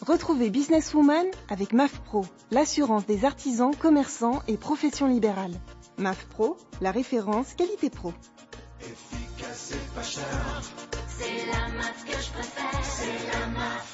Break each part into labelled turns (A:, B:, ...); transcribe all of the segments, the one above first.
A: Retrouvez Businesswoman avec MAF Pro, l'assurance des artisans, commerçants et professions libérales. MAF Pro, la référence qualité pro.
B: Efficace et pas cher. C'est la MAF que je préfère. C'est la MAF.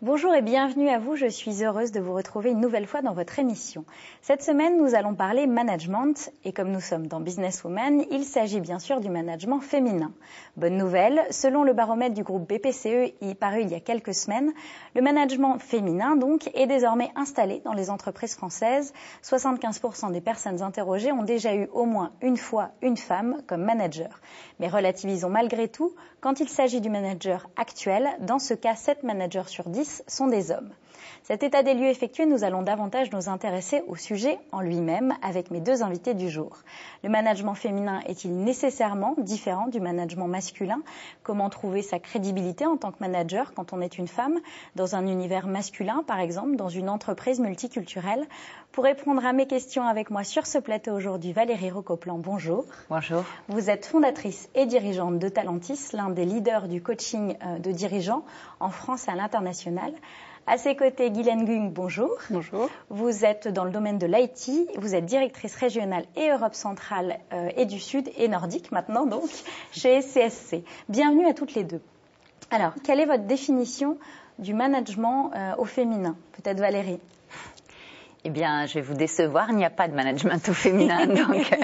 C: Bonjour et bienvenue à vous, je suis heureuse de vous retrouver une nouvelle fois dans votre émission. Cette semaine, nous allons parler management et comme nous sommes dans Businesswoman, il s'agit bien sûr du management féminin. Bonne nouvelle, selon le baromètre du groupe BPCE paru il y a quelques semaines, le management féminin donc est désormais installé dans les entreprises françaises. 75% des personnes interrogées ont déjà eu au moins une fois une femme comme manager. Mais relativisons malgré tout, quand il s'agit du manager actuel, dans ce cas 7 managers sur 10 sont des hommes. Cet état des lieux effectué, nous allons davantage nous intéresser au sujet en lui-même avec mes deux invités du jour. Le management féminin est-il nécessairement différent du management masculin? Comment trouver sa crédibilité en tant que manager quand on est une femme dans un univers masculin, par exemple, dans une entreprise multiculturelle? Pour répondre à mes questions avec moi sur ce plateau aujourd'hui, Valérie Recoplan, bonjour.
D: Bonjour.
C: Vous êtes fondatrice et dirigeante de Talentis, l'un des leaders du coaching de dirigeants en France et à l'international. À ses côtés, Guylaine Gung, bonjour.
E: Bonjour.
C: Vous êtes dans le domaine de l'IT, vous êtes directrice régionale et Europe centrale et du Sud et nordique maintenant donc chez CSC. Bienvenue à toutes les deux. Alors, quelle est votre définition du management au féminin? Peut-être Valérie.
D: Eh bien, je vais vous décevoir, il n'y a pas de management au féminin, donc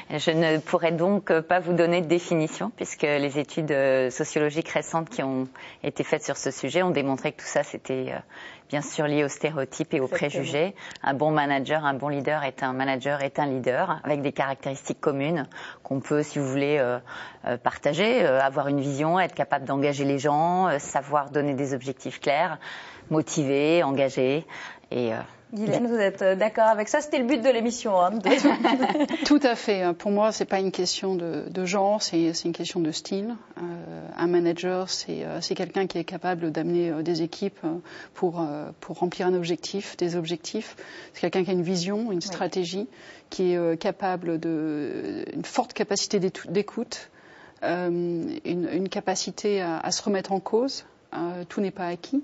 D: je ne pourrais donc pas vous donner de définition, puisque les études sociologiques récentes qui ont été faites sur ce sujet ont démontré que tout ça, c'était bien sûr lié aux stéréotypes et aux préjugés. Un bon manager, un bon leader est un manager, est un leader, avec des caractéristiques communes qu'on peut, si vous voulez, partager, avoir une vision, être capable d'engager les gens, savoir donner des objectifs clairs, motiver, engager et...
C: Guylaine, vous êtes d'accord avec ça? C'était le but de l'émission. Hein.
E: Tout à fait. Pour moi, c'est pas une question de genre, c'est une question de style. Un manager, c'est quelqu'un qui est capable d'amener des équipes pour remplir un objectif, des objectifs. C'est quelqu'un qui a une vision, une stratégie, qui est capable une forte capacité d'écoute, une capacité à se remettre en cause. Tout n'est pas acquis.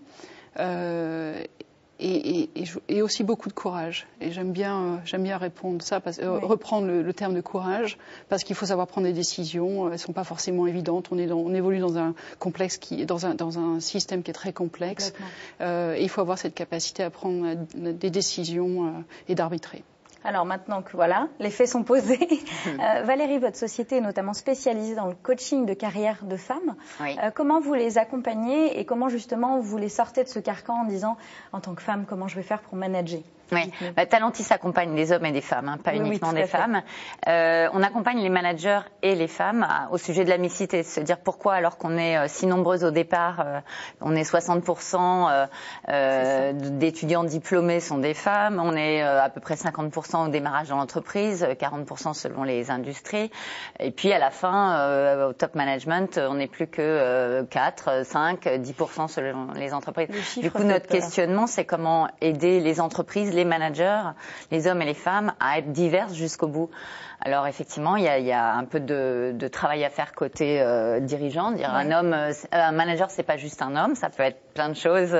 E: Et aussi beaucoup de courage. Et j'aime bien répondre ça, reprendre le terme de courage, parce qu'il faut savoir prendre des décisions. Elles sont pas forcément évidentes. On évolue dans un complexe dans un système qui est très complexe. Et il faut avoir cette capacité à prendre des décisions et d'arbitrer.
C: Alors maintenant que voilà, les faits sont posés, Valérie, votre société est notamment spécialisée dans le coaching de carrière de femmes.
D: Oui.
C: Comment vous les accompagnez et comment justement vous les sortez de ce carcan en disant, en tant que femme, comment je vais faire pour manager?
D: Oui, Talentis accompagne des hommes et des femmes, pas uniquement des femmes. On accompagne les managers et les femmes au sujet de la mixité, se dire pourquoi alors qu'on est si nombreuses au départ, on est 60% d'étudiants diplômés sont des femmes, on est à peu près 50% au démarrage dans l'entreprise, 40% selon les industries, et puis à la fin, au top management, on n'est plus que 4, 5, 10% selon les entreprises. Du coup, notre questionnement, c'est comment aider les entreprises, les managers, les hommes et les femmes à être diverses jusqu'au bout. Alors effectivement, il y a un peu de travail à faire côté dirigeant. Dire un manager, c'est pas juste un homme, ça peut être plein de choses.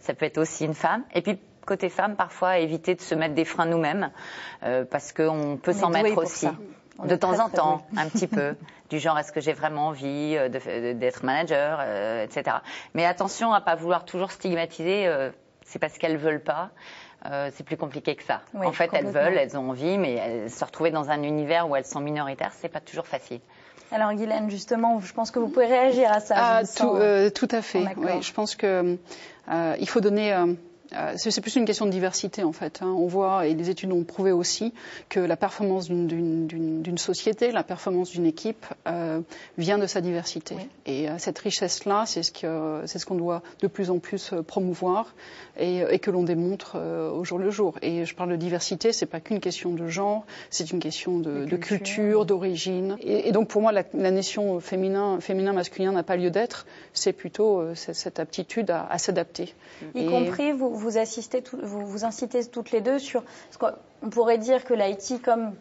D: Ça peut être aussi une femme. Et puis côté femme, parfois éviter de se mettre des freins nous-mêmes, parce qu'on peut s'en mettre aussi. De temps en temps, un petit peu, du genre est-ce que j'ai vraiment envie d'être manager, etc. Mais attention à pas vouloir toujours stigmatiser. C'est parce qu'elles veulent pas. C'est plus compliqué que ça.
C: Oui,
D: en fait, elles veulent, elles ont envie, mais se retrouver dans un univers où elles sont minoritaires, c'est pas toujours facile.
C: Alors Guylaine, justement, je pense que vous pouvez réagir à ça.
E: Tout à fait. Oui, je pense que il faut donner. C'est plus une question de diversité en fait. On voit, et les études ont prouvé aussi, que la performance d'une société, la performance d'une équipe vient de sa diversité. Oui. Et cette richesse-là, c'est ce qu'on doit de plus en plus promouvoir et que l'on démontre au jour le jour. Et je parle de diversité, c'est pas qu'une question de genre, c'est une question de culture, d'origine. Et donc pour moi, la notion féminin, masculin n'a pas lieu d'être. C'est plutôt cette aptitude à s'adapter.
C: Y compris, vous vous assistez, vous incitez toutes les deux sur ce qu'on pourrait dire que l'IT comme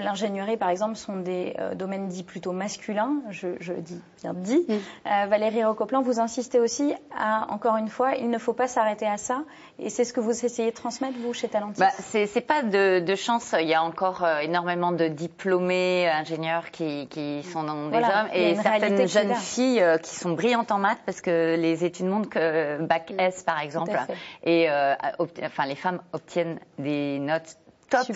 C: l'ingénierie, par exemple, sont des domaines dits plutôt masculins, je dis bien dit. Valérie Recoplan, vous insistez aussi à, encore une fois, il ne faut pas s'arrêter à ça. Et c'est ce que vous essayez de transmettre, vous, chez Talentis?
D: C'est pas de chance. Il y a encore énormément de diplômés ingénieurs qui sont des hommes. Et certaines jeunes filles qui sont brillantes en maths, parce que les études montrent que bac S, par exemple, et les femmes obtiennent des notes top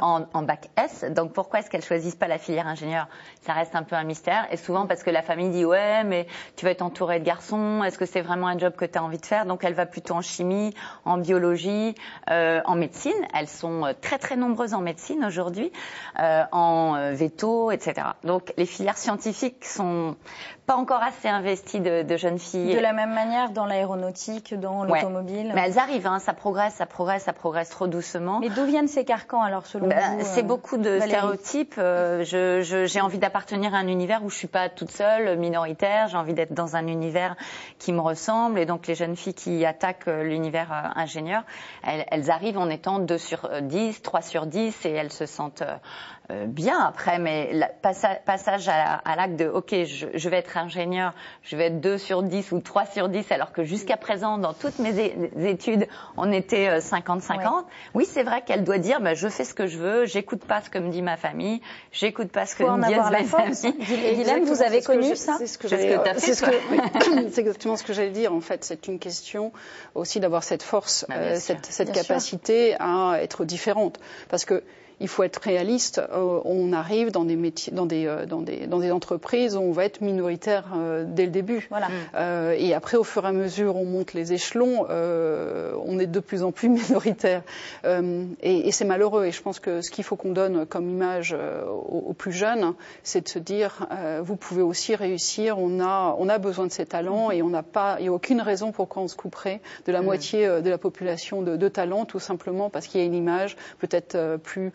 D: en bac S. Donc pourquoi est-ce qu'elles choisissent pas la filière ingénieur? Ça reste un peu un mystère. Et souvent parce que la famille dit ouais, mais tu vas être entourée de garçons. Est-ce que c'est vraiment un job que tu as envie de faire? Donc elle va plutôt en chimie, en biologie, en médecine. Elles sont très très nombreuses en médecine aujourd'hui, en véto, etc. Donc les filières scientifiques sont pas encore assez investies de jeunes filles.
C: De la même manière dans l'aéronautique, dans l'automobile.
D: Mais elles arrivent, hein, ça progresse trop doucement.
C: Mais d'où viennent ces carcans alors selon vous?
D: C'est beaucoup de stéréotypes. J'ai envie d'appartenir à un univers où je suis pas toute seule, minoritaire. J'ai envie d'être dans un univers qui me ressemble. Et donc les jeunes filles qui attaquent l'univers ingénieur, elles arrivent en étant 2 sur 10, 3 sur 10 et elles se sentent bien après. Mais passage à l'acte de ok, je vais être ingénieur, je vais être 2 sur 10 ou 3 sur 10 alors que jusqu'à présent dans toutes mes études on était 50-50. Oui, c'est vrai qu'elle doit dire je fais ce que je veux, j'écoute pas ce que me dit ma famille, j'écoute pas ce que me disent mes amis.
C: Guylaine, vous avez connu ça?
E: C'est exactement ce que j'allais dire en fait. C'est une question aussi d'avoir cette force, cette capacité à être différente, parce que il faut être réaliste. On arrive dans des métiers, dans des entreprises où on va être minoritaire dès le début.
C: Voilà.
E: Et après, au fur et à mesure, on monte les échelons, on est de plus en plus minoritaire. Et c'est malheureux. Et je pense que ce qu'il faut qu'on donne comme image aux plus jeunes, c'est de se dire, vous pouvez aussi réussir. On a besoin de ces talents et il n'y a aucune raison pourquoi on se couperait de la moitié de la population de talents, tout simplement parce qu'il y a une image peut-être plus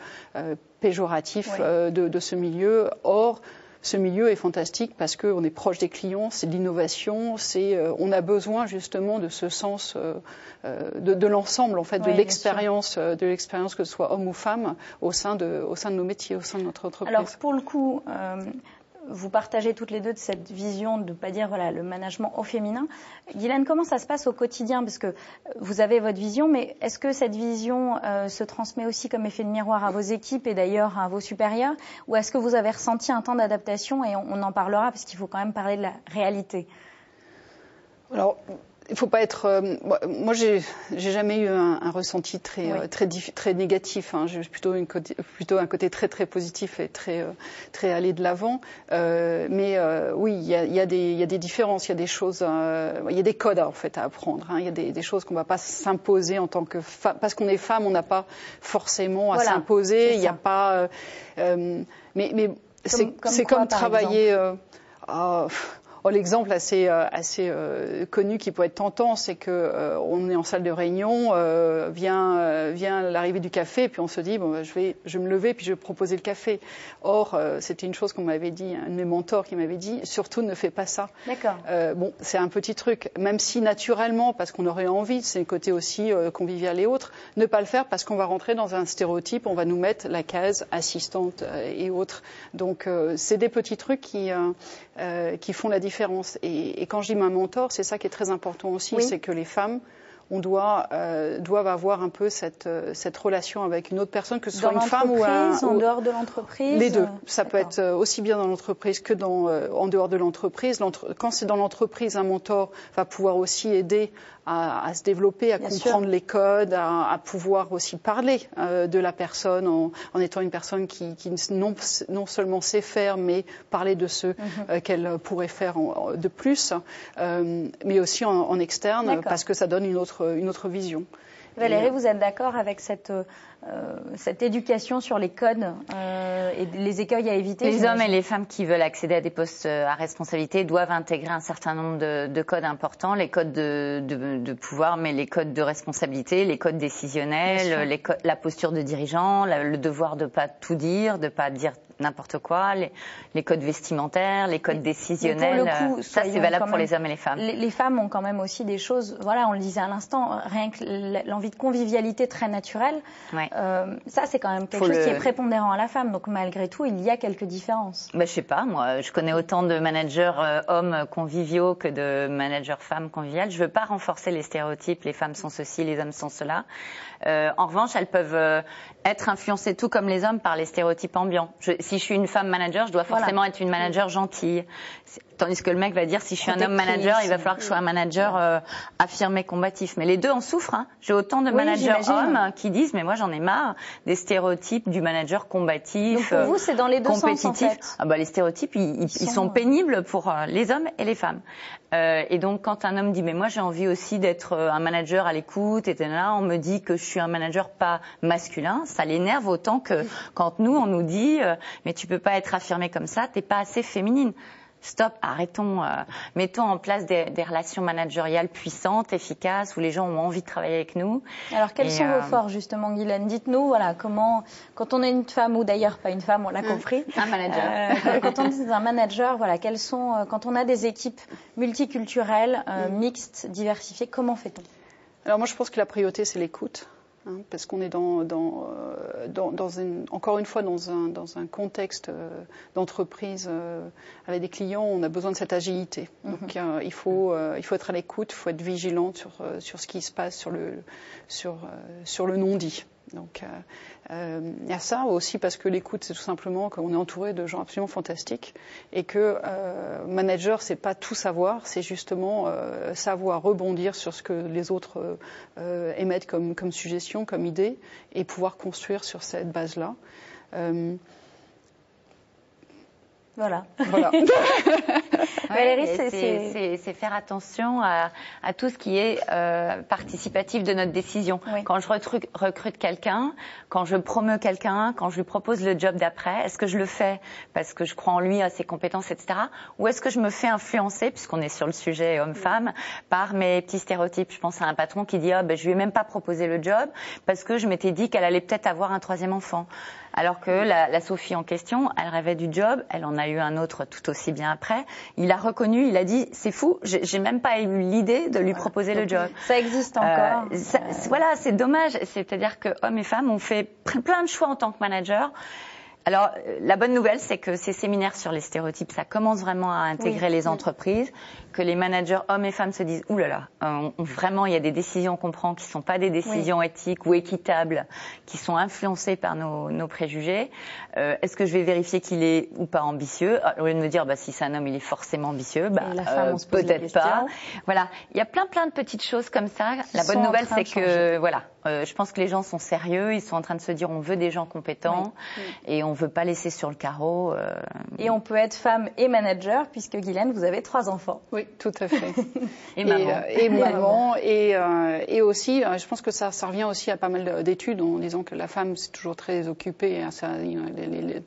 E: péjoratif de ce milieu. Or, ce milieu est fantastique parce qu'on est proche des clients, c'est de l'innovation, on a besoin justement de ce sens de l'ensemble en fait, de l'expérience, que ce soit homme ou femme, au sein de nos métiers, au sein de notre entreprise.
C: Alors pour le coup, vous partagez toutes les deux de cette vision de ne pas dire le management au féminin. Guylaine, comment ça se passe au quotidien? Parce que vous avez votre vision, mais est-ce que cette vision se transmet aussi comme effet de miroir à vos équipes et d'ailleurs à vos supérieurs? Ou est-ce que vous avez ressenti un temps d'adaptation? Et on en parlera parce qu'il faut quand même parler de la réalité.
E: Alors, il faut pas être. Moi, j'ai jamais eu un ressenti très négatif. Hein. J'ai plutôt un côté très très positif et très aller de l'avant. Oui, il y a des différences. Il y a des choses. Il y a des codes en fait à apprendre. Hein. Il y a des choses qu'on va pas s'imposer en tant que femme. Parce qu'on est femme, on n'a pas forcément à s'imposer. Il n'y a pas. Mais c'est comme travailler. L'exemple assez connu qui peut être tentant, c'est que on est en salle de réunion, vient l'arrivée du café, puis on se dit je vais me lever puis je vais proposer le café. Or c'était une chose qu'on m'avait dit, un de mes mentors qui m'avait dit surtout ne fais pas ça.
C: D'accord.
E: C'est un petit truc, même si naturellement parce qu'on aurait envie, c'est le côté aussi convivial et autres, ne pas le faire parce qu'on va rentrer dans un stéréotype, on va nous mettre la case assistante et autres. Donc c'est des petits trucs qui font la différence. Et quand je dis ma mentor, c'est ça qui est très important aussi, c'est que les femmes, doivent avoir un peu cette relation avec une autre personne, que ce soit une femme ou
C: en dehors de l'entreprise.
E: Les deux. Ça peut être aussi bien dans l'entreprise que en dehors de l'entreprise. Quand c'est dans l'entreprise, un mentor va pouvoir aussi aider à se développer, à comprendre les codes, à pouvoir aussi parler de la personne en étant une personne qui non seulement sait faire, mais parler de ce qu'elle pourrait faire de plus, mais aussi en externe, parce que ça donne une autre vision.
C: Valérie, vous êtes d'accord avec cette éducation sur les codes et les écueils à éviter?
D: Les hommes et les femmes qui veulent accéder à des postes à responsabilité doivent intégrer un certain nombre de codes importants, les codes de pouvoir, mais les codes de responsabilité, les codes décisionnels, la posture de dirigeant, le devoir de pas tout dire, de pas dire n'importe quoi, les codes vestimentaires, les codes décisionnels. Pour le coup, ça c'est valable pour les hommes et les femmes.
C: Les femmes ont quand même aussi des choses, voilà, on le disait à l'instant, rien que l'envie de convivialité très naturelle, ça c'est quand même quelque chose qui est prépondérant à la femme. Donc malgré tout, il y a quelques différences.
D: Je sais pas, moi je connais autant de managers hommes conviviaux que de managers femmes conviviales. Je veux pas renforcer les stéréotypes, les femmes sont ceci, les hommes sont cela. En revanche, elles peuvent être influencées tout comme les hommes par les stéréotypes ambiants. Si je suis une femme manager, je dois forcément être une manager gentille. Tandis que le mec va dire, si je suis un homme manager, il va falloir que je sois un manager affirmé, combatif. Mais les deux en souffrent. Hein. J'ai autant de managers hommes qui disent, mais moi j'en ai marre des stéréotypes du manager combatif,
C: donc pour vous, c'est dans les deux
D: compétitif.
C: Sens, en fait.
D: Les stéréotypes, ils sont pénibles pour les hommes et les femmes. Et donc quand un homme dit, mais moi j'ai envie aussi d'être un manager à l'écoute, et là on me dit que je suis un manager pas masculin, ça l'énerve autant que quand nous on nous dit, mais tu peux pas être affirmée comme ça, t'es pas assez féminine. Stop, arrêtons, mettons en place des relations managériales puissantes, efficaces, où les gens ont envie de travailler avec nous.
C: Alors, quels sont vos forces, justement, Guylaine? Dites-nous, voilà, comment, quand on est une femme, ou d'ailleurs pas une femme, on l'a compris.
D: Un manager.
C: Quand on est un manager, voilà, quelles sont, quand on a des équipes multiculturelles, mixtes, diversifiées, comment fait-on?
E: Alors, moi, je pense que la priorité, c'est l'écoute. Parce qu'on est encore une fois dans un contexte d'entreprise avec des clients, on a besoin de cette agilité. Donc il faut être à l'écoute, il faut être vigilant sur ce qui se passe sur le non-dit. Donc il y a ça aussi parce que l'écoute, c'est tout simplement qu'on est entouré de gens absolument fantastiques et que manager, c'est pas tout savoir, c'est justement savoir rebondir sur ce que les autres émettent comme suggestion, comme idée, et pouvoir construire sur cette base-là.
C: Voilà.
D: Valérie, c'est faire attention à tout ce qui est participatif de notre décision. Oui. Quand je recrute quelqu'un, quand je promeus quelqu'un, quand je lui propose le job d'après, est-ce que je le fais parce que je crois en lui, à ses compétences, etc. Ou est-ce que je me fais influencer, puisqu'on est sur le sujet homme-femme, par mes petits stéréotypes? Je pense à un patron qui dit je lui ai même pas proposé le job parce que je m'étais dit qu'elle allait peut-être avoir un 3e enfant. Alors que la Sophie en question, elle rêvait du job, elle en a eu un autre tout aussi bien après. Il a reconnu, il a dit c'est fou, j'ai même pas eu l'idée de lui proposer le job.
C: Ça existe encore.
D: Voilà, c'est dommage. C'est-à-dire que hommes et femmes ont fait plein de choix en tant que manager. Alors, la bonne nouvelle, c'est que ces séminaires sur les stéréotypes, ça commence vraiment à intégrer les entreprises, que les managers hommes et femmes se disent « Ouh là là, vraiment, il y a des décisions qu'on prend qui ne sont pas des décisions éthiques ou équitables, qui sont influencées par nos préjugés. Est-ce que je vais vérifier qu'il est ou pas ambitieux ?» Au lieu de me dire si c'est un homme, il est forcément ambitieux. Peut-être pas. Voilà, il y a plein de petites choses comme ça. La bonne nouvelle, c'est que je pense que les gens sont sérieux, ils sont en train de se dire on veut des gens compétents et on veut pas laisser sur le carreau.
C: Et on peut être femme et manager puisque Guylaine, vous avez 3 enfants.
E: Oui, tout à fait.
D: Et maman.
E: Et maman. Et aussi, je pense que ça revient aussi à pas mal d'études en disant que la femme c'est toujours très occupée, hein,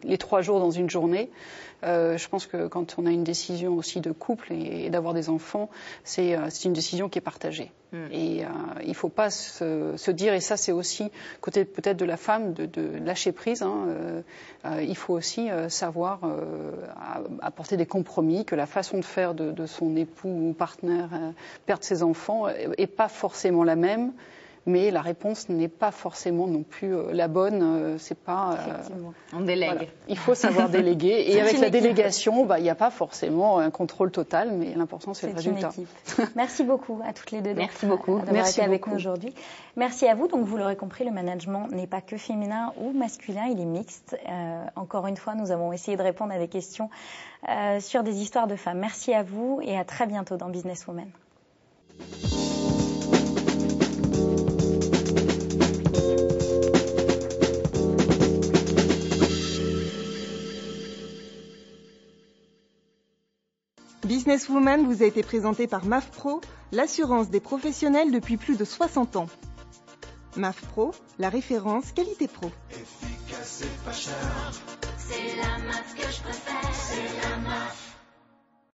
E: les 3 jours dans une journée. Je pense que quand on a une décision aussi de couple et d'avoir des enfants, c'est une décision qui est partagée. Et il ne faut pas se dire, et ça c'est aussi côté peut-être de la femme, de lâcher prise, il faut aussi savoir apporter des compromis, que la façon de faire de son époux ou partenaire perdre ses enfants n'est pas forcément la même. Mais la réponse n'est pas forcément non plus la bonne. C'est pas.
D: On délègue.
E: Voilà. Il faut savoir déléguer. Et avec la délégation, il n'y a pas forcément un contrôle total, mais l'important c'est le résultat.
C: Merci beaucoup à toutes les deux.
D: Merci beaucoup
C: d'avoir été avec nous aujourd'hui. Merci à vous. Donc vous l'aurez compris, le management n'est pas que féminin ou masculin, il est mixte. Encore une fois, nous avons essayé de répondre à des questions sur des histoires de femmes. Merci à vous et à très bientôt dans Business Women.
A: Business Woman vous a été présenté par MAF Pro, l'assurance des professionnels depuis plus de 60 ans. MAF Pro, la référence qualité pro.
B: Efficace et pas cher. C'est la MAF que je préfère. C'est la MAF.